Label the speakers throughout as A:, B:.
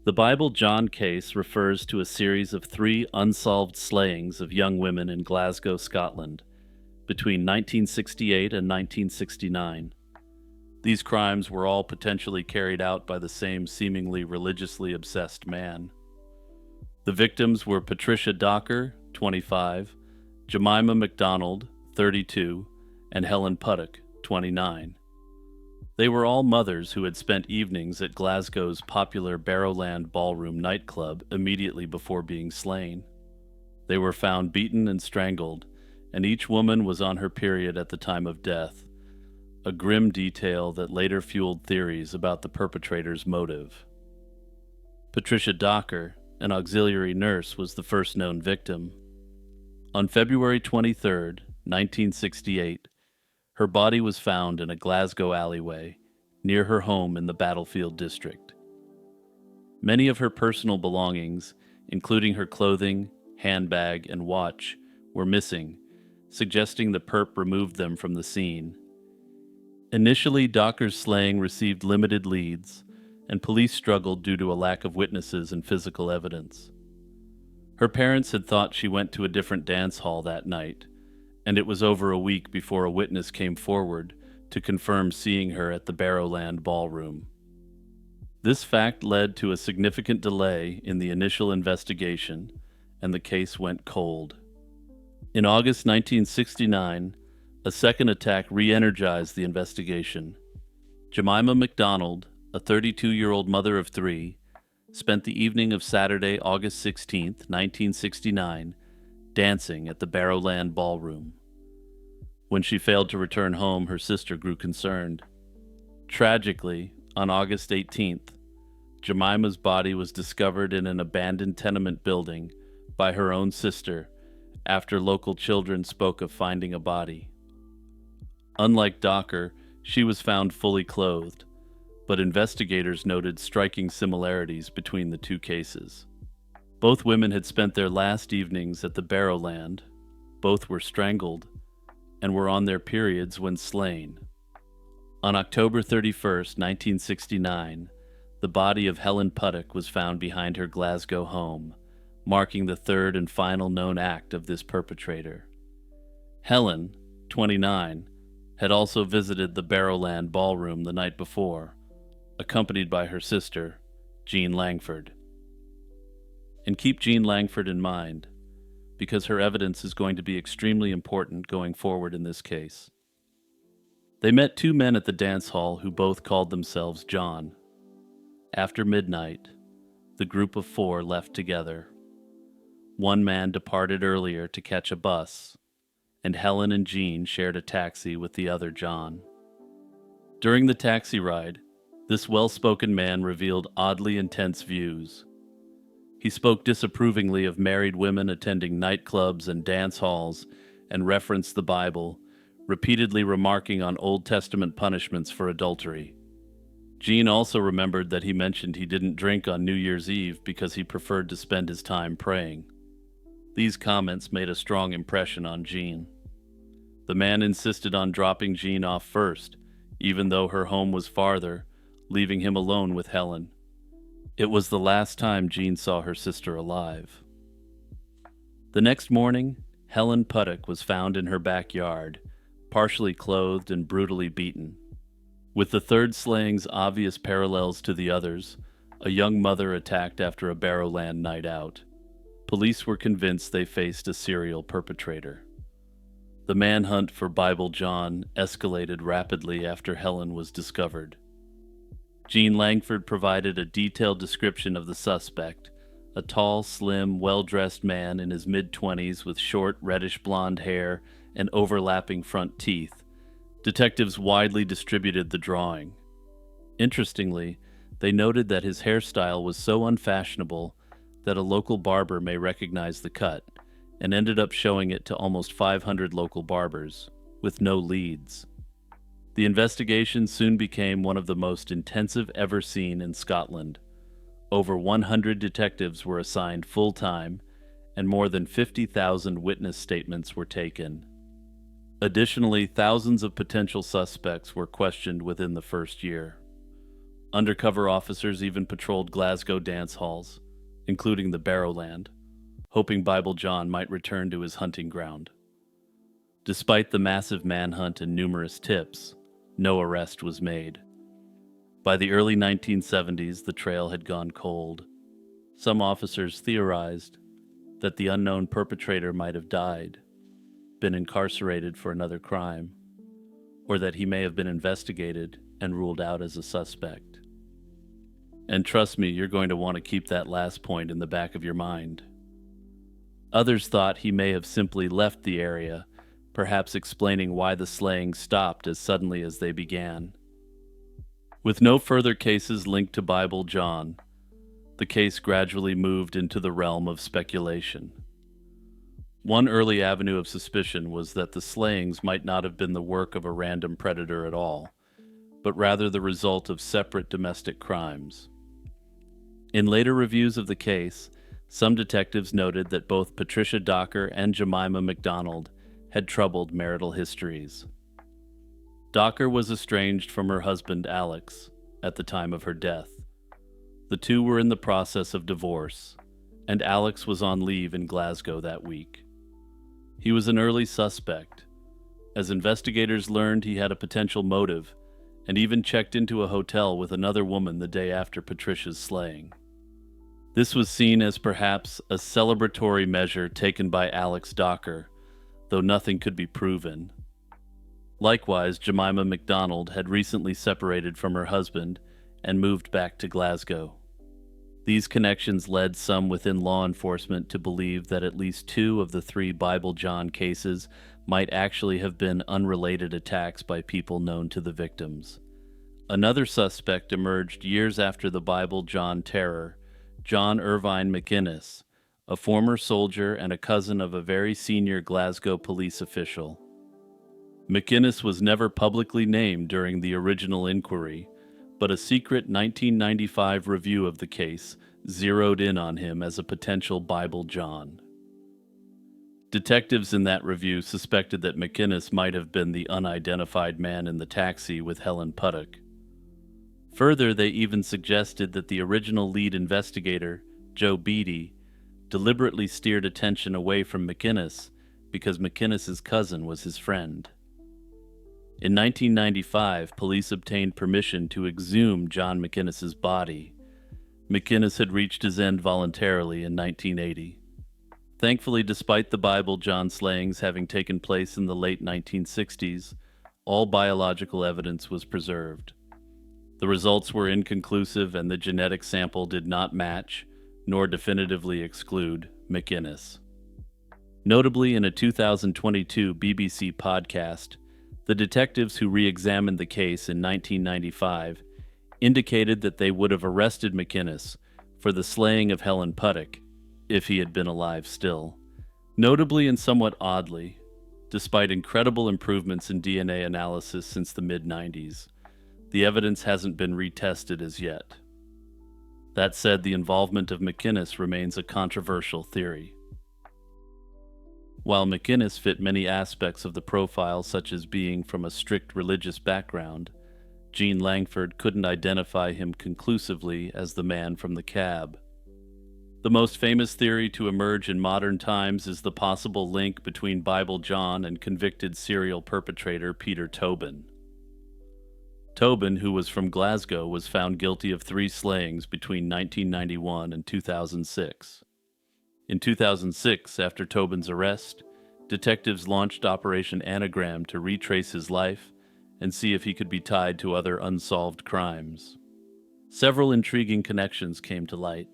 A: The Bible John case refers to a series of three unsolved slayings of young women in Glasgow, Scotland, between 1968 and 1969. These crimes were all potentially carried out by the same seemingly religiously obsessed man. The victims were Patricia Docker, 25, Jemima MacDonald, 32, and Helen Puttock, 29. They were all mothers who had spent evenings at Glasgow's popular Barrowland Ballroom nightclub immediately before being slain. They were found beaten and strangled, and each woman was on her period at the time of death, a grim detail that later fueled theories about the perpetrator's motive. Patricia Docker, an auxiliary nurse, was the first known victim. On February 23, 1968, her body was found in a Glasgow alleyway near her home in the Battlefield district. Many of her personal belongings, including her clothing, handbag, and watch, were missing, suggesting the perp removed them from the scene. Initially, Docker's slaying received limited leads, and police struggled due to a lack of witnesses and physical evidence. Her parents had thought she went to a different dance hall that night, and it was over a week before a witness came forward to confirm seeing her at the Barrowland Ballroom. This fact led to a significant delay in the initial investigation, and the case went cold. In August 1969, a second attack re-energized the investigation. Jemima MacDonald, a 32-year-old mother of three, spent the evening of Saturday, August 16, 1969, dancing at the Barrowland Ballroom. When she failed to return home, her sister grew concerned. Tragically, on August 18th, Jemima's body was discovered in an abandoned tenement building by her own sister after local children spoke of finding a body. Unlike Docker, she was found fully clothed, but investigators noted striking similarities between the two cases. Both women had spent their last evenings at the Barrowland, both were strangled, and were on their periods when slain. On October 31, 1969, the body of Helen Puttock was found behind her Glasgow home, marking the third and final known act of this perpetrator. Helen, 29, had also visited the Barrowland Ballroom the night before, accompanied by her sister, Jean Langford. And keep Jean Langford in mind, because her evidence is going to be extremely important going forward in this case. They met two men at the dance hall who both called themselves John. After midnight, the group of four left together. One man departed earlier to catch a bus, and Helen and Jean shared a taxi with the other John. During the taxi ride, this well-spoken man revealed oddly intense views. He spoke disapprovingly of married women attending nightclubs and dance halls and referenced the Bible, repeatedly remarking on Old Testament punishments for adultery. Jean also remembered that he mentioned he didn't drink on New Year's Eve because he preferred to spend his time praying. These comments made a strong impression on Jean. The man insisted on dropping Jean off first, even though her home was farther, leaving him alone with Helen. It was the last time Jean saw her sister alive. The next morning, Helen Puttock was found in her backyard, partially clothed and brutally beaten. With the third slaying's obvious parallels to the others, a young mother attacked after a Barrowland night out. Police were convinced they faced a serial perpetrator. The manhunt for Bible John escalated rapidly after Helen was discovered. Jean Langford provided a detailed description of the suspect, a tall, slim, well-dressed man in his mid-20s with short, reddish-blonde hair and overlapping front teeth. Detectives widely distributed the drawing. Interestingly, they noted that his hairstyle was so unfashionable that a local barber may recognize the cut, and ended up showing it to almost 500 local barbers, with no leads. The investigation soon became one of the most intensive ever seen in Scotland. Over 100 detectives were assigned full-time, and more than 50,000 witness statements were taken. Additionally, thousands of potential suspects were questioned within the first year. Undercover officers even patrolled Glasgow dance halls, including the Barrowland, hoping Bible John might return to his hunting ground. Despite the massive manhunt and numerous tips, no arrest was made. By the early 1970s, the trail had gone cold. Some officers theorized that the unknown perpetrator might have died, been incarcerated for another crime, or that he may have been investigated and ruled out as a suspect. And trust me, you're going to want to keep that last point in the back of your mind. Others thought he may have simply left the area, perhaps explaining why the slaying stopped as suddenly as they began. With no further cases linked to Bible John, the case gradually moved into the realm of speculation. One early avenue of suspicion was that the slayings might not have been the work of a random predator at all, but rather the result of separate domestic crimes. In later reviews of the case, some detectives noted that both Patricia Docker and Jemima MacDonald had troubled marital histories. Docker was estranged from her husband Alex at the time of her death. The two were in the process of divorce, and Alex was on leave in Glasgow that week. He was an early suspect, as investigators learned he had a potential motive and even checked into a hotel with another woman the day after Patricia's slaying. This was seen as perhaps a celebratory measure taken by Alex Docker, though nothing could be proven. Likewise, Jemima MacDonald had recently separated from her husband and moved back to Glasgow. These connections led some within law enforcement to believe that at least two of the three Bible John cases might actually have been unrelated attacks by people known to the victims. Another suspect emerged years after the Bible John terror, John Irvine McInnes, a former soldier and a cousin of a very senior Glasgow police official. McInnes was never publicly named during the original inquiry, but a secret 1995 review of the case zeroed in on him as a potential Bible John. Detectives in that review suspected that McInnes might have been the unidentified man in the taxi with Helen Puttock. Further, they even suggested that the original lead investigator, Joe Beatty, deliberately steered attention away from McInnes because McInnes's cousin was his friend. In 1995, police obtained permission to exhume John McInnes's body. McInnes had reached his end voluntarily in 1980. Thankfully, despite the Bible John slayings having taken place in the late 1960s, all biological evidence was preserved. The results were inconclusive and the genetic sample did not match, nor definitively exclude, McInnes. Notably, in a 2022 BBC podcast, the detectives who re-examined the case in 1995 indicated that they would have arrested McInnes for the slaying of Helen Puttock if he had been alive still. Notably and somewhat oddly, despite incredible improvements in DNA analysis since the mid-90s, the evidence hasn't been retested as yet. That said, the involvement of McInnes remains a controversial theory. While McInnes fit many aspects of the profile, such as being from a strict religious background, Jean Langford couldn't identify him conclusively as the man from the cab. The most famous theory to emerge in modern times is the possible link between Bible John and convicted serial perpetrator Peter Tobin. Tobin, who was from Glasgow, was found guilty of 3 slayings between 1991 and 2006. In 2006, after Tobin's arrest, detectives launched Operation Anagram to retrace his life and see if he could be tied to other unsolved crimes. Several intriguing connections came to light.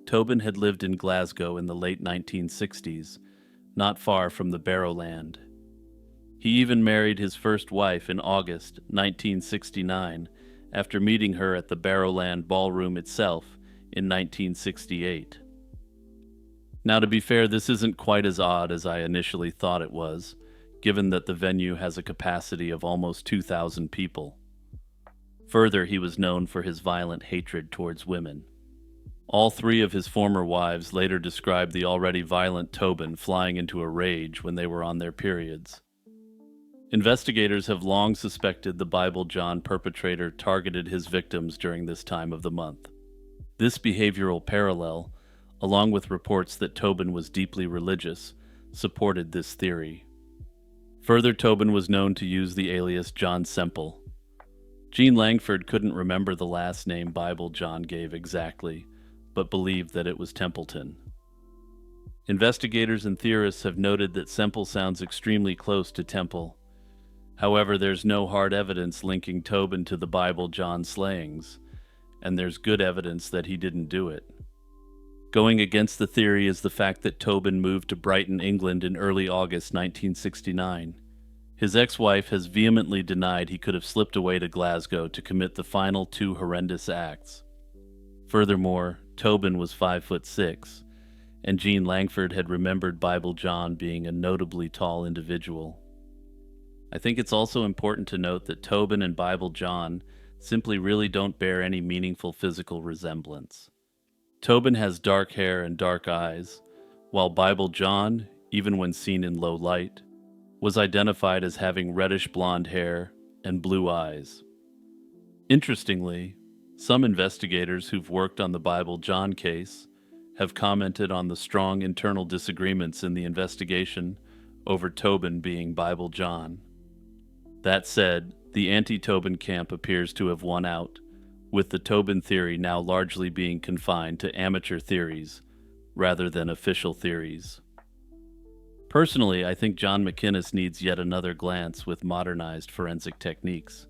A: Tobin had lived in Glasgow in the late 1960s, not far from the Barrowland. He even married his first wife in August 1969, after meeting her at the Barrowland Ballroom itself in 1968. Now, to be fair, this isn't quite as odd as I initially thought it was, given that the venue has a capacity of almost 2,000 people. Further, he was known for his violent hatred towards women. All 3 of his former wives later described the already violent Tobin flying into a rage when they were on their periods. Investigators have long suspected the Bible John perpetrator targeted his victims during this time of the month. This behavioral parallel, along with reports that Tobin was deeply religious, supported this theory. Further, Tobin was known to use the alias John Semple. Jean Langford couldn't remember the last name Bible John gave exactly, but believed that it was Templeton. Investigators and theorists have noted that Semple sounds extremely close to Temple. However, there's no hard evidence linking Tobin to the Bible John slayings, and there's good evidence that he didn't do it. Going against the theory is the fact that Tobin moved to Brighton, England in early August 1969. His ex-wife has vehemently denied he could have slipped away to Glasgow to commit the final two horrendous acts. Furthermore, Tobin was 5'6", and Jean Langford had remembered Bible John being a notably tall individual. I think it's also important to note that Tobin and Bible John simply really don't bear any meaningful physical resemblance. Tobin has dark hair and dark eyes, while Bible John, even when seen in low light, was identified as having reddish blonde hair and blue eyes. Interestingly, some investigators who've worked on the Bible John case have commented on the strong internal disagreements in the investigation over Tobin being Bible John. That said, the anti-Tobin camp appears to have won out, with the Tobin theory now largely being confined to amateur theories rather than official theories. Personally, I think John McInnes needs yet another glance with modernized forensic techniques.